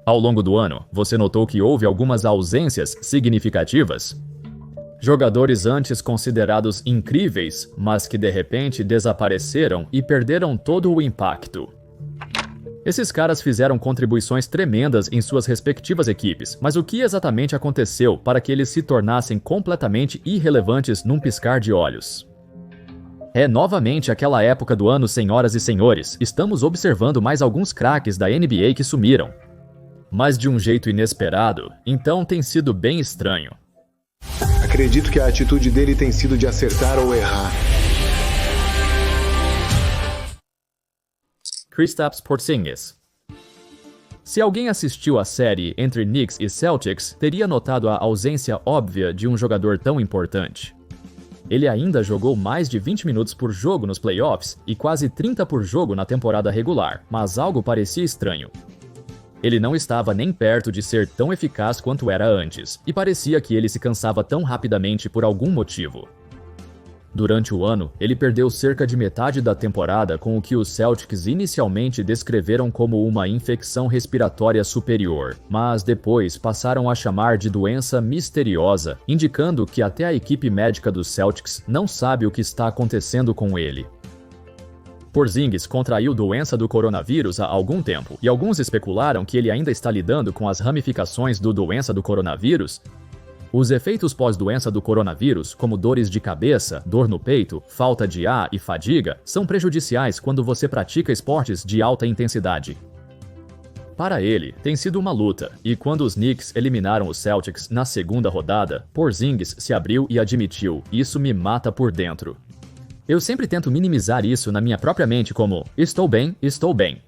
Ao longo do ano, você notou que houve algumas ausências significativas? Jogadores antes considerados incríveis, mas que de repente desapareceram e perderam todo o impacto. Esses caras fizeram contribuições tremendas em suas respectivas equipes, mas o que exatamente aconteceu para que eles se tornassem completamente irrelevantes num piscar de olhos? É novamente aquela época do ano, senhoras e senhores. Estamos observando mais alguns craques da NBA que sumiram. Mas de um jeito inesperado, então tem sido bem estranho. Acredito que a atitude dele tem sido de acertar ou errar. Kristaps Porzingis. Se alguém assistiu à série entre Knicks e Celtics, teria notado a ausência óbvia de um jogador tão importante. Ele ainda jogou mais de 20 minutos por jogo nos playoffs e quase 30 por jogo na temporada regular, mas algo parecia estranho. Ele não estava nem perto de ser tão eficaz quanto era antes, e parecia que ele se cansava tão rapidamente por algum motivo. Durante o ano, ele perdeu cerca de metade da temporada com o que os Celtics inicialmente descreveram como uma infecção respiratória superior, mas depois passaram a chamar de doença misteriosa, indicando que até a equipe médica dos Celtics não sabe o que está acontecendo com ele. Porzingis contraiu doença do coronavírus há algum tempo, e alguns especularam que ele ainda está lidando com as ramificações da doença do coronavírus. Os efeitos pós-doença do coronavírus, como dores de cabeça, dor no peito, falta de ar e fadiga, são prejudiciais quando você pratica esportes de alta intensidade. Para ele, tem sido uma luta, e quando os Knicks eliminaram os Celtics na segunda rodada, Porzingis se abriu e admitiu: "Isso me mata por dentro." Eu sempre tento minimizar isso na minha própria mente como: estou bem, estou bem.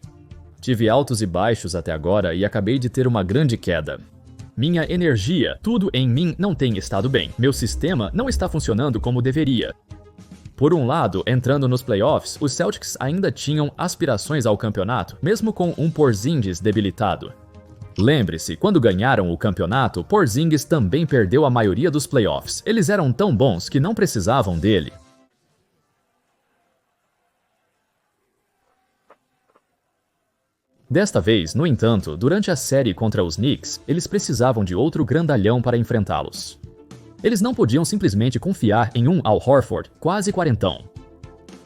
Tive altos e baixos até agora e acabei de ter uma grande queda. Minha energia, tudo em mim não tem estado bem. Meu sistema não está funcionando como deveria. Por um lado, entrando nos playoffs, os Celtics ainda tinham aspirações ao campeonato, mesmo com um Porzingis debilitado. Lembre-se, quando ganharam o campeonato, Porzingis também perdeu a maioria dos playoffs. Eles eram tão bons que não precisavam dele. Desta vez, no entanto, durante a série contra os Knicks, eles precisavam de outro grandalhão para enfrentá-los. Eles não podiam simplesmente confiar em um Al Horford, quase quarentão.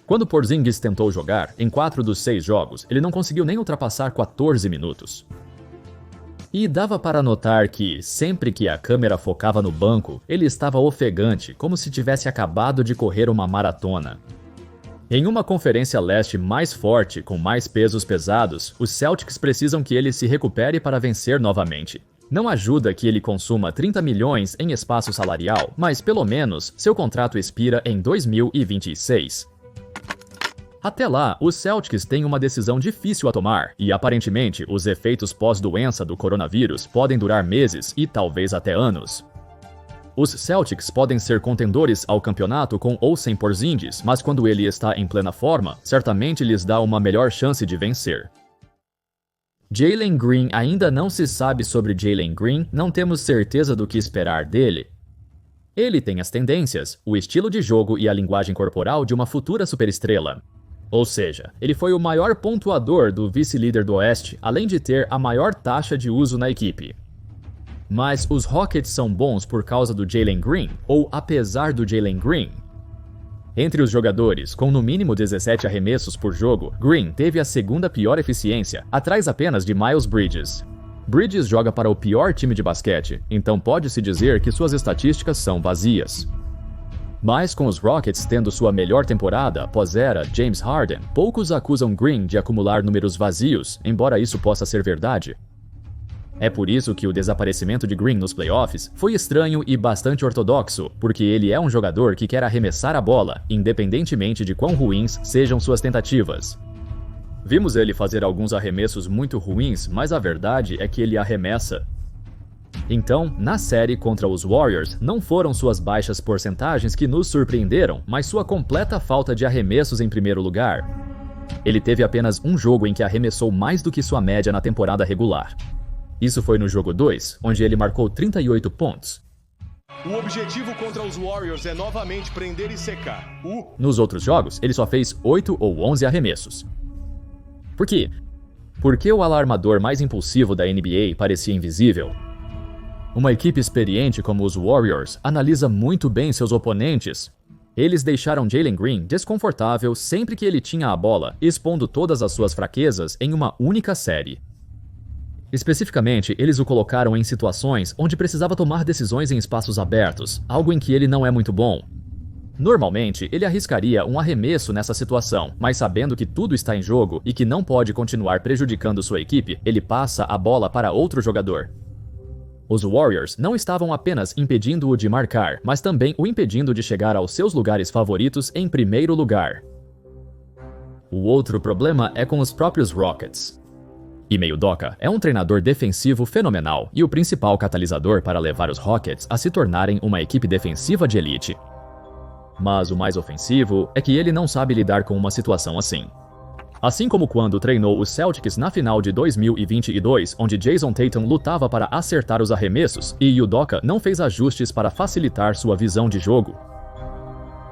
Quando Porzingis tentou jogar, em 4 dos 6 jogos, ele não conseguiu nem ultrapassar 14 minutos. E dava para notar que, sempre que a câmera focava no banco, ele estava ofegante, como se tivesse acabado de correr uma maratona. Em uma conferência leste mais forte, com mais pesos pesados, os Celtics precisam que ele se recupere para vencer novamente. Não ajuda que ele consuma 30 milhões em espaço salarial, mas pelo menos seu contrato expira em 2026. Até lá, os Celtics têm uma decisão difícil a tomar, e aparentemente os efeitos pós-doença do coronavírus podem durar meses e talvez até anos. Os Celtics podem ser contendores ao campeonato com ou sem Porzingis, mas quando ele está em plena forma, certamente lhes dá uma melhor chance de vencer. Jalen Green. Ainda não se sabe sobre Jalen Green, não temos certeza do que esperar dele. Ele tem as tendências, o estilo de jogo e a linguagem corporal de uma futura superestrela. Ou seja, ele foi o maior pontuador do vice-líder do Oeste, além de ter a maior taxa de uso na equipe. Mas os Rockets são bons por causa do Jalen Green, ou apesar do Jalen Green? Entre os jogadores, com no mínimo 17 arremessos por jogo, Green teve a segunda pior eficiência, atrás apenas de Miles Bridges. Bridges joga para o pior time de basquete, então pode-se dizer que suas estatísticas são vazias. Mas com os Rockets tendo sua melhor temporada após era James Harden, poucos acusam Green de acumular números vazios, embora isso possa ser verdade. É por isso que o desaparecimento de Green nos playoffs foi estranho e bastante ortodoxo, porque ele é um jogador que quer arremessar a bola, independentemente de quão ruins sejam suas tentativas. Vimos ele fazer alguns arremessos muito ruins, mas a verdade é que ele arremessa. Então, na série contra os Warriors, não foram suas baixas porcentagens que nos surpreenderam, mas sua completa falta de arremessos em primeiro lugar. Ele teve apenas um jogo em que arremessou mais do que sua média na temporada regular. Isso foi no jogo 2, onde ele marcou 38 pontos. O objetivo contra os Warriors é novamente prender e secar. Nos outros jogos, ele só fez 8 ou 11 arremessos. Por quê? Por que o alarmador mais impulsivo da NBA parecia invisível? Uma equipe experiente como os Warriors analisa muito bem seus oponentes. Eles deixaram Jalen Green desconfortável sempre que ele tinha a bola, expondo todas as suas fraquezas em uma única série. Especificamente, eles o colocaram em situações onde precisava tomar decisões em espaços abertos, algo em que ele não é muito bom. Normalmente, ele arriscaria um arremesso nessa situação, mas sabendo que tudo está em jogo e que não pode continuar prejudicando sua equipe, ele passa a bola para outro jogador. Os Warriors não estavam apenas impedindo-o de marcar, mas também o impedindo de chegar aos seus lugares favoritos em primeiro lugar. O outro problema é com os próprios Rockets. Ime Udoka é um treinador defensivo fenomenal e o principal catalisador para levar os Rockets a se tornarem uma equipe defensiva de elite. Mas o mais ofensivo é que ele não sabe lidar com uma situação assim. Assim como quando treinou os Celtics na final de 2022, onde Jason Tatum lutava para acertar os arremessos e Udoka não fez ajustes para facilitar sua visão de jogo.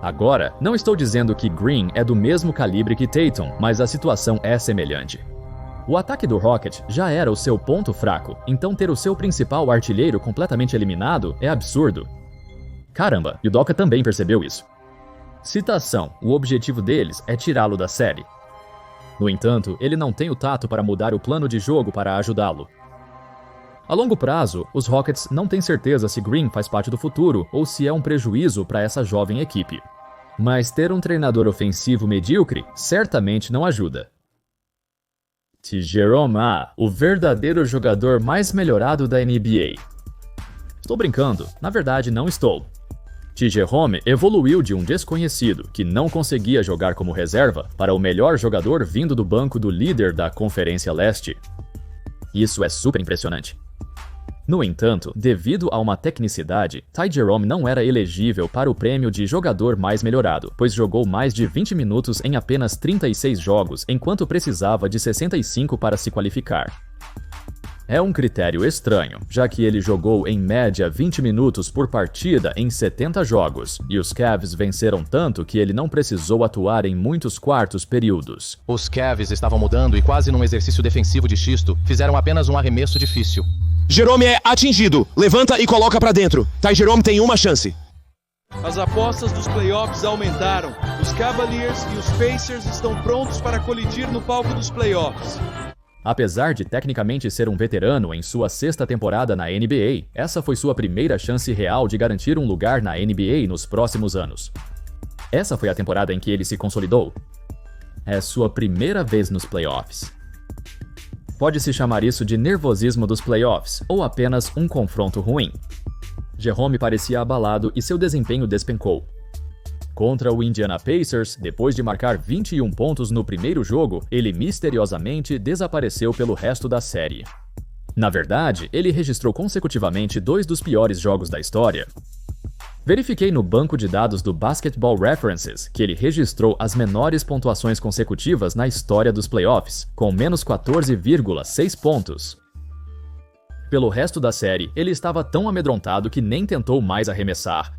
Agora, não estou dizendo que Green é do mesmo calibre que Tatum, mas a situação é semelhante. O ataque do Rocket já era o seu ponto fraco, então ter o seu principal artilheiro completamente eliminado é absurdo. Caramba, Udoka também percebeu isso. Citação: o objetivo deles é tirá-lo da série. No entanto, ele não tem o tato para mudar o plano de jogo para ajudá-lo. A longo prazo, os Rockets não têm certeza se Green faz parte do futuro ou se é um prejuízo para essa jovem equipe. Mas ter um treinador ofensivo medíocre certamente não ajuda. T. Jerome, o verdadeiro jogador mais melhorado da NBA. Estou brincando, na verdade não estou. T. Jerome evoluiu de um desconhecido que não conseguia jogar como reserva para o melhor jogador vindo do banco do líder da Conferência Leste. Isso é super impressionante. No entanto, devido a uma tecnicidade, Ty Jerome não era elegível para o prêmio de jogador mais melhorado, pois jogou mais de 20 minutos em apenas 36 jogos, enquanto precisava de 65 para se qualificar. É um critério estranho, já que ele jogou em média 20 minutos por partida em 70 jogos, e os Cavs venceram tanto que ele não precisou atuar em muitos quartos períodos. Os Cavs estavam mudando e quase num exercício defensivo de xisto, fizeram apenas um arremesso difícil. Jerome é atingido. Levanta e coloca pra dentro. Ty Jerome tem uma chance. As apostas dos playoffs aumentaram. Os Cavaliers e os Pacers estão prontos para colidir no palco dos playoffs. Apesar de tecnicamente ser um veterano em sua 6ª temporada na NBA, essa foi sua primeira chance real de garantir um lugar na NBA nos próximos anos. Essa foi a temporada em que ele se consolidou. É sua primeira vez nos playoffs. Pode-se chamar isso de nervosismo dos playoffs, ou apenas um confronto ruim. Jerome parecia abalado e seu desempenho despencou. Contra o Indiana Pacers, depois de marcar 21 pontos no primeiro jogo, ele misteriosamente desapareceu pelo resto da série. Na verdade, ele registrou consecutivamente 2 dos piores jogos da história. Verifiquei no banco de dados do Basketball References que ele registrou as menores pontuações consecutivas na história dos playoffs, com menos 14,6 pontos. Pelo resto da série, ele estava tão amedrontado que nem tentou mais arremessar.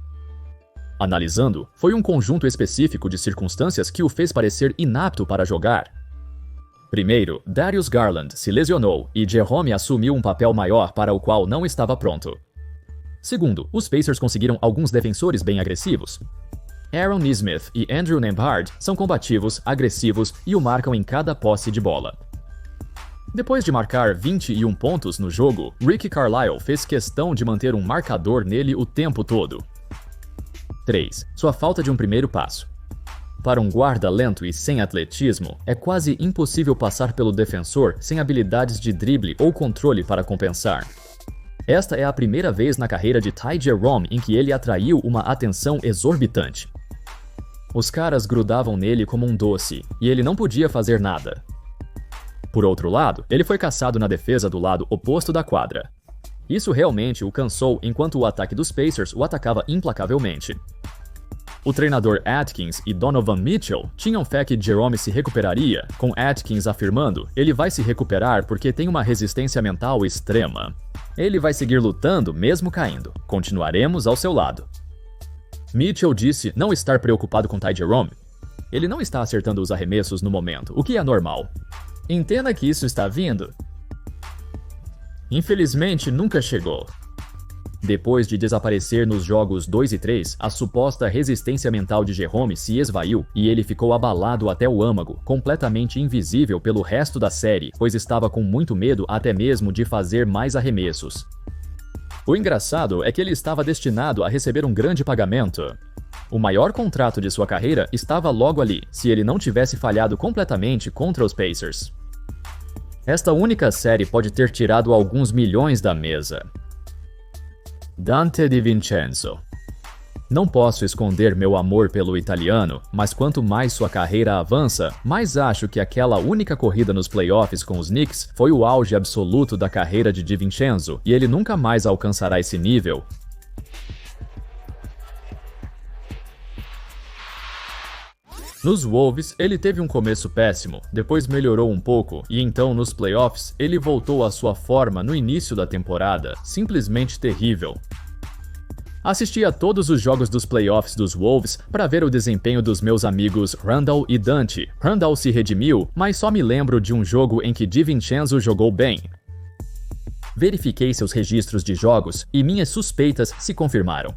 Analisando, foi um conjunto específico de circunstâncias que o fez parecer inapto para jogar. Primeiro, Darius Garland se lesionou e Jerome assumiu um papel maior para o qual não estava pronto. Segundo, os Pacers conseguiram alguns defensores bem agressivos. Aaron Nesmith e Andrew Nembhard são combativos, agressivos e o marcam em cada posse de bola. Depois de marcar 21 pontos no jogo, Rick Carlisle fez questão de manter um marcador nele o tempo todo. 3. Sua falta de um primeiro passo. Para um guarda lento e sem atletismo, é quase impossível passar pelo defensor sem habilidades de drible ou controle para compensar. Esta é a primeira vez na carreira de Ty Jerome em que ele atraiu uma atenção exorbitante. Os caras grudavam nele como um doce, e ele não podia fazer nada. Por outro lado, ele foi caçado na defesa do lado oposto da quadra. Isso realmente o cansou enquanto o ataque dos Pacers o atacava implacavelmente. O treinador Atkins e Donovan Mitchell tinham fé que Jerome se recuperaria, com Atkins afirmando: ele vai se recuperar porque tem uma resistência mental extrema. Ele vai seguir lutando mesmo caindo. Continuaremos ao seu lado. Mitchell disse não estar preocupado com Ty Jerome. Ele não está acertando os arremessos no momento, o que é normal. Entenda que isso está vindo. Infelizmente, nunca chegou. Depois de desaparecer nos jogos 2 e 3, a suposta resistência mental de Jerome se esvaiu e ele ficou abalado até o âmago, completamente invisível pelo resto da série, pois estava com muito medo até mesmo de fazer mais arremessos. O engraçado é que ele estava destinado a receber um grande pagamento. O maior contrato de sua carreira estava logo ali, se ele não tivesse falhado completamente contra os Pacers. Esta única série pode ter tirado alguns milhões da mesa. Dante DiVincenzo. Não posso esconder meu amor pelo italiano, mas quanto mais sua carreira avança, mais acho que aquela única corrida nos playoffs com os Knicks foi o auge absoluto da carreira de DiVincenzo, e ele nunca mais alcançará esse nível. Nos Wolves, ele teve um começo péssimo, depois melhorou um pouco, e então nos playoffs, ele voltou à sua forma no início da temporada, simplesmente terrível. Assisti a todos os jogos dos playoffs dos Wolves para ver o desempenho dos meus amigos Randall e Dante. Randall se redimiu, mas só me lembro de um jogo em que DiVincenzo jogou bem. Verifiquei seus registros de jogos e minhas suspeitas se confirmaram.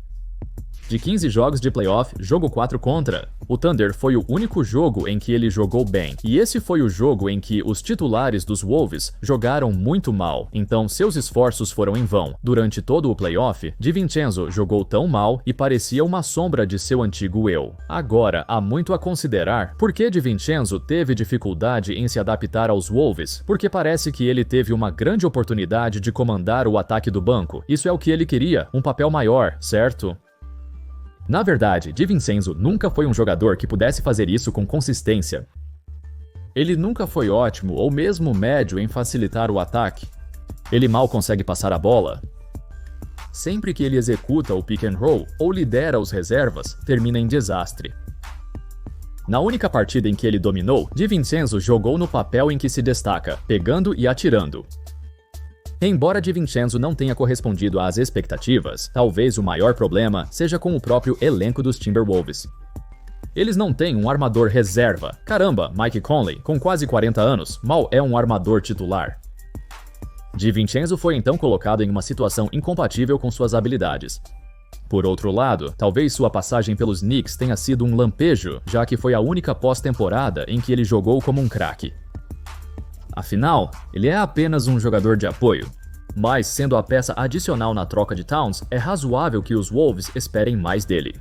De 15 jogos de playoff, jogo 4 contra. O Thunder foi o único jogo em que ele jogou bem, e esse foi o jogo em que os titulares dos Wolves jogaram muito mal, então seus esforços foram em vão. Durante todo o playoff, DiVincenzo jogou tão mal e parecia uma sombra de seu antigo eu. Agora, há muito a considerar por que DiVincenzo teve dificuldade em se adaptar aos Wolves, porque parece que ele teve uma grande oportunidade de comandar o ataque do banco. Isso é o que ele queria, um papel maior, certo? Na verdade, DiVincenzo nunca foi um jogador que pudesse fazer isso com consistência. Ele nunca foi ótimo ou mesmo médio em facilitar o ataque. Ele mal consegue passar a bola. Sempre que ele executa o pick and roll ou lidera os reservas, termina em desastre. Na única partida em que ele dominou, DiVincenzo jogou no papel em que se destaca, pegando e atirando. Embora DiVincenzo não tenha correspondido às expectativas, talvez o maior problema seja com o próprio elenco dos Timberwolves. Eles não têm um armador reserva. Caramba, Mike Conley, com quase 40 anos, mal é um armador titular. DiVincenzo foi então colocado em uma situação incompatível com suas habilidades. Por outro lado, talvez sua passagem pelos Knicks tenha sido um lampejo, já que foi a única pós-temporada em que ele jogou como um craque. Afinal, ele é apenas um jogador de apoio. Mas, sendo a peça adicional na troca de Towns, é razoável que os Wolves esperem mais dele.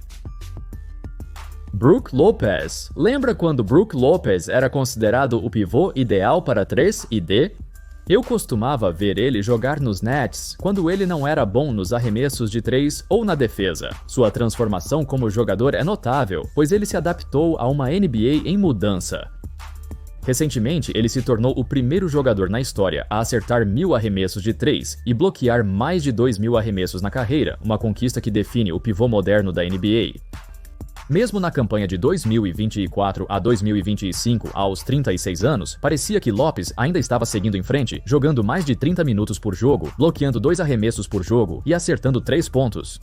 Brook Lopez. Lembra quando Brook Lopez era considerado o pivô ideal para 3 e D? Eu costumava ver ele jogar nos Nets quando ele não era bom nos arremessos de 3 ou na defesa. Sua transformação como jogador é notável, pois ele se adaptou a uma NBA em mudança. Recentemente, ele se tornou o primeiro jogador na história a acertar 1000 arremessos de 3 e bloquear mais de 2000 arremessos na carreira, uma conquista que define o pivô moderno da NBA. Mesmo na campanha de 2024 a 2025, aos 36 anos, parecia que Lopez ainda estava seguindo em frente, jogando mais de 30 minutos por jogo, bloqueando 2 arremessos por jogo e acertando 3 pontos.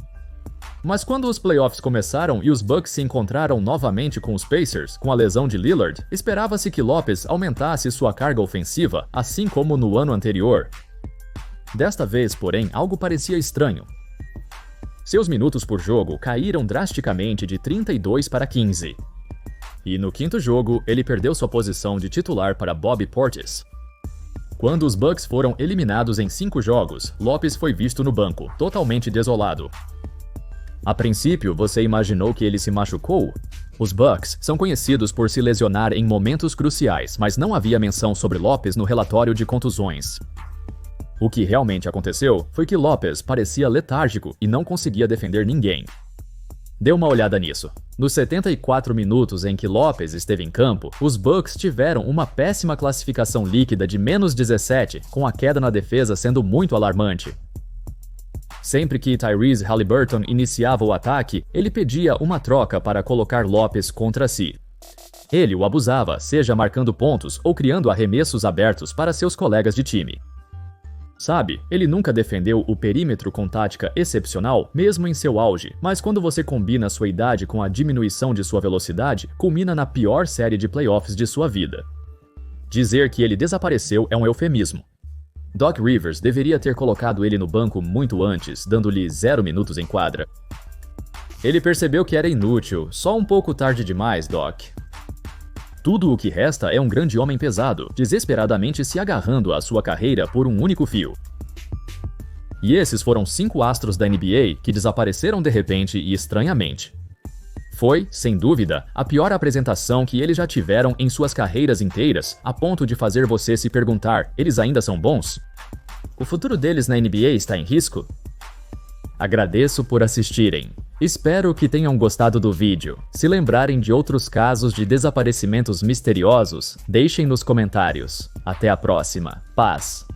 Mas quando os playoffs começaram e os Bucks se encontraram novamente com os Pacers, com a lesão de Lillard, esperava-se que Lopez aumentasse sua carga ofensiva, assim como no ano anterior. Desta vez, porém, algo parecia estranho. Seus minutos por jogo caíram drasticamente de 32 para 15. E no quinto jogo, ele perdeu sua posição de titular para Bobby Portis. Quando os Bucks foram eliminados em 5 jogos, Lopez foi visto no banco, totalmente desolado. A princípio, você imaginou que ele se machucou? Os Bucks são conhecidos por se lesionar em momentos cruciais, mas não havia menção sobre Lopez no relatório de contusões. O que realmente aconteceu foi que Lopez parecia letárgico e não conseguia defender ninguém. Dê uma olhada nisso. Nos 74 minutos em que Lopez esteve em campo, os Bucks tiveram uma péssima classificação líquida de -17, com a queda na defesa sendo muito alarmante. Sempre que Tyrese Haliburton iniciava o ataque, ele pedia uma troca para colocar Lopez contra si. Ele o abusava, seja marcando pontos ou criando arremessos abertos para seus colegas de time. Sabe, ele nunca defendeu o perímetro com tática excepcional, mesmo em seu auge, mas quando você combina sua idade com a diminuição de sua velocidade, culmina na pior série de playoffs de sua vida. Dizer que ele desapareceu é um eufemismo. Doc Rivers deveria ter colocado ele no banco muito antes, dando-lhe 0 minutos em quadra. Ele percebeu que era inútil, só um pouco tarde demais, Doc. Tudo o que resta é um grande homem pesado, desesperadamente se agarrando à sua carreira por um único fio. E esses foram 5 astros da NBA que desapareceram de repente e estranhamente. Foi, sem dúvida, a pior apresentação que eles já tiveram em suas carreiras inteiras, a ponto de fazer você se perguntar: eles ainda são bons? O futuro deles na NBA está em risco? Agradeço por assistirem. Espero que tenham gostado do vídeo. Se lembrarem de outros casos de desaparecimentos misteriosos, deixem nos comentários. Até a próxima. Paz!